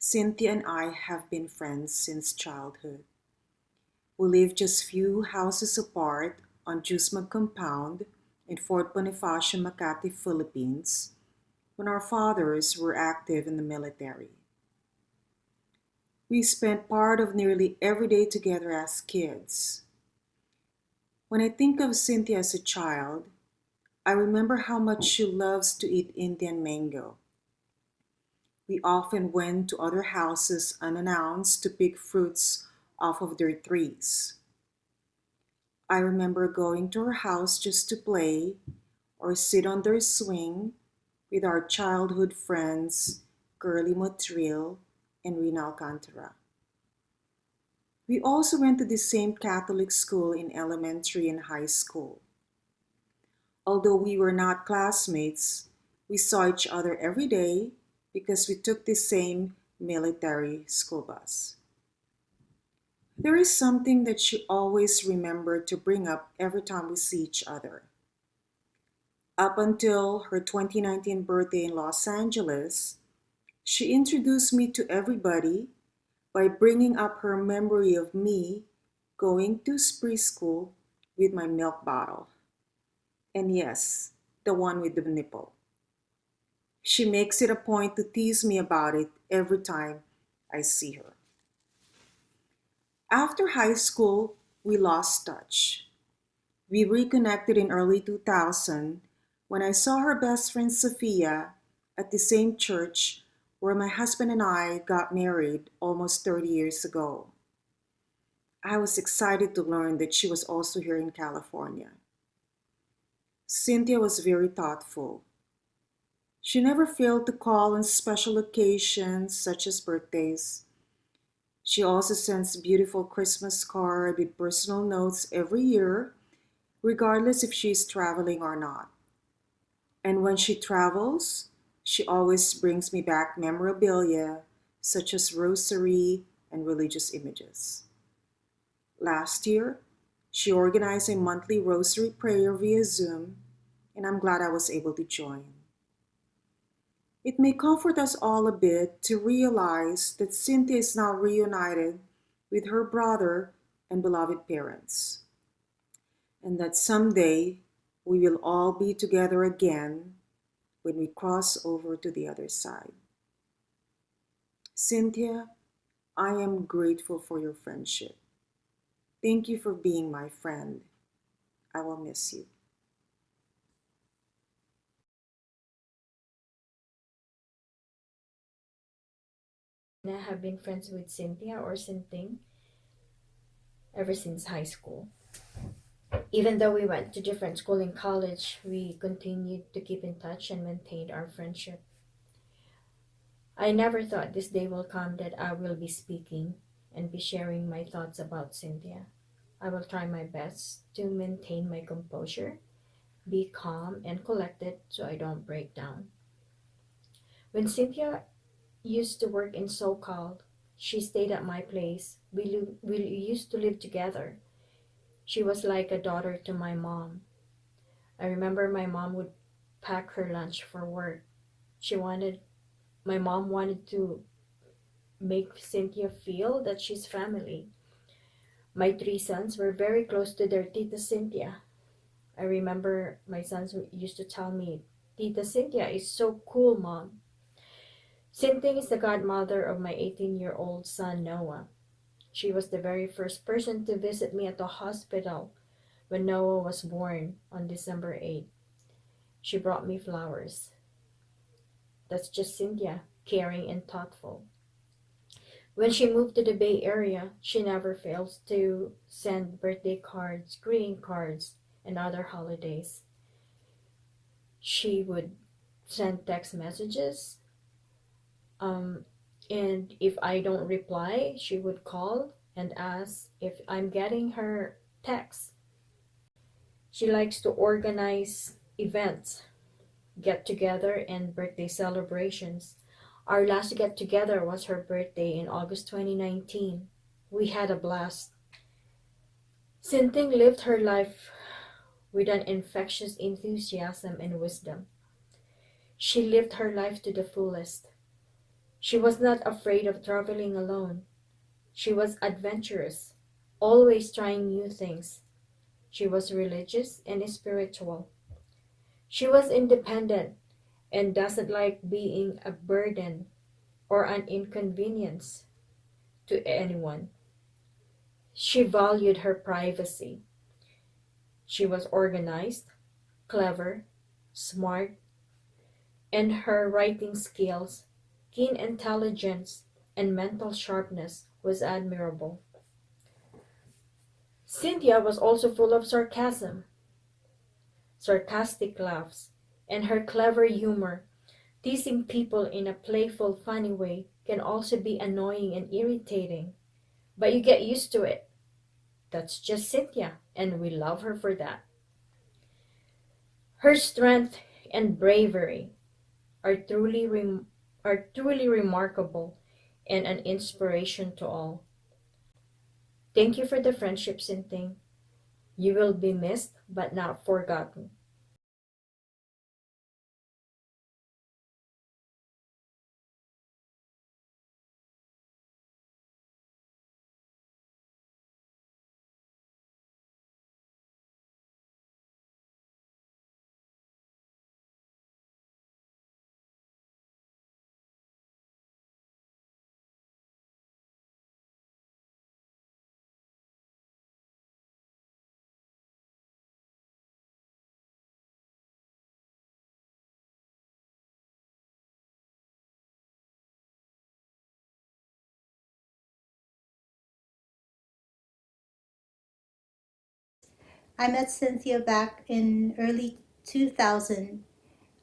Cynthia and I have been friends since childhood. We live just few houses apart on Jusma compound in Fort Bonifacio, Makati, Philippines, when our fathers were active in the military. We spent part of nearly every day together as kids. When I think of Cynthia as a child, I remember how much she loves to eat Indian mango. We often went to other houses unannounced to pick fruits off of their trees. I remember going to her house just to play or sit on their swing with our childhood friends, Curly Motril and Rina Alcantara. We also went to the same Catholic school in elementary and high school. Although we were not classmates, we saw each other every day because we took the same military school bus. There is something that she always remembered to bring up every time we see each other. Up until her 2019 birthday in Los Angeles, she introduced me to everybody by bringing up her memory of me going to preschool with my milk bottle. And yes, the one with the nipple. She makes it a point to tease me about it every time I see her. After high school, we lost touch. We reconnected in early 2000 when I saw her best friend Sofia at the same church where my husband and I got married almost 30 years ago. I was excited to learn that she was also here in California. Cynthia was very thoughtful. She never failed to call on special occasions such as birthdays. She also sends beautiful Christmas card with personal notes every year, regardless if she's traveling or not. And when she travels, she always brings me back memorabilia such as rosary and religious images. Last year, she organized a monthly rosary prayer via Zoom, and I'm glad I was able to join. It may comfort us all a bit to realize that Cynthia is now reunited with her brother and beloved parents, and that someday we will all be together again when we cross over to the other side. Cynthia, I am grateful for your friendship. Thank you for being my friend. I will miss you. I have been friends with Cynthia or Cinting ever since high school. Even though we went to different school in college, we continued to keep in touch and maintained our friendship. I never thought this day will come that I will be speaking and be sharing my thoughts about Cynthia. I will try my best to maintain my composure, be calm and collected so I don't break down. When Cynthia used to work in SoCal, she stayed at my place. We used to live together. She was like a daughter to my mom. I remember my mom would pack her lunch for work. My mom wanted to make Cynthia feel that she's family. My three sons were very close to their Tita Cynthia. I remember my sons used to tell me, Tita Cynthia is so cool, Mom. Cynthia is the godmother of my 18-year-old son, Noah. She was the very first person to visit me at the hospital when Noah was born on December 8th. She brought me flowers. That's just Cynthia, caring and thoughtful. When she moved to the Bay Area, she never fails to send birthday cards, greeting cards, and other holidays. She would send text messages, and if I don't reply, she would call and ask if I'm getting her text. She likes to organize events, get together, and birthday celebrations. Our last get together was her birthday in August 2019. We had a blast. Sinting lived her life with an infectious enthusiasm and wisdom. She lived her life to the fullest. She was not afraid of traveling alone. She was adventurous, always trying new things. She was religious and spiritual. She was independent and doesn't like being a burden or an inconvenience to anyone. She valued her privacy. She was organized, clever, smart, and her writing skills, keen intelligence, and mental sharpness was admirable. Cynthia was also full of sarcasm, sarcastic laughs, and her clever humor. Teasing people in a playful, funny way can also be annoying and irritating, but you get used to it. That's just Cynthia, and we love her for that. Her strength and bravery are are truly remarkable and an inspiration to all. Thank you for the friendship, Cynthia. You will be missed but not forgotten. I met Cynthia back in early 2000,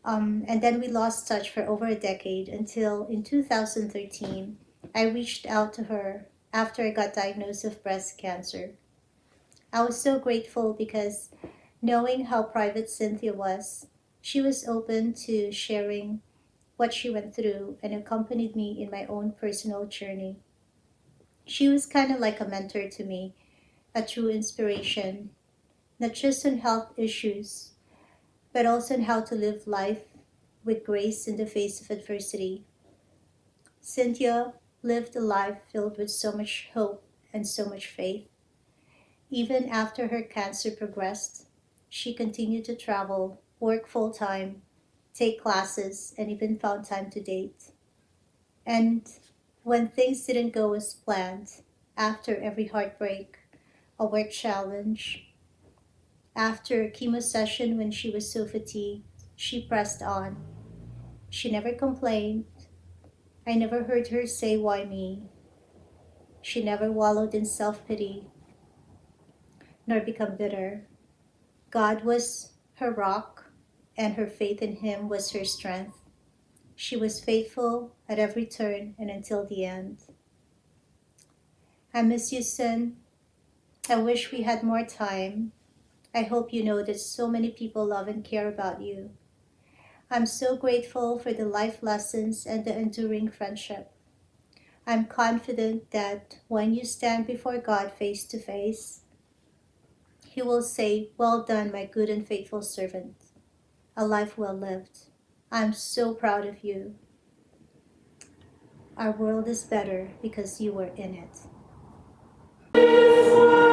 and then we lost touch for over a decade until in 2013, I reached out to her after I got diagnosed with breast cancer. I was so grateful because knowing how private Cynthia was, she was open to sharing what she went through and accompanied me in my own personal journey. She was kind of like a mentor to me, a true inspiration, not just on health issues, but also on how to live life with grace in the face of adversity. Cynthia lived a life filled with so much hope and so much faith. Even after her cancer progressed, she continued to travel, work full time, take classes, and even found time to date. And when things didn't go as planned, after every heartbreak, a work challenge, after a chemo session when she was so fatigued, she pressed on. She never complained. I never heard her say, "Why me?" She never wallowed in self pity nor become bitter. God was her rock, and her faith in Him was her strength. She was faithful at every turn and until the end. I miss you, Sin. I wish we had more time. I hope you know that so many people love and care about you. I'm so grateful for the life lessons and the enduring friendship. I'm confident that when you stand before God face to face, He will say, "Well done, my good and faithful servant, a life well lived." I'm so proud of you. Our world is better because you were in it.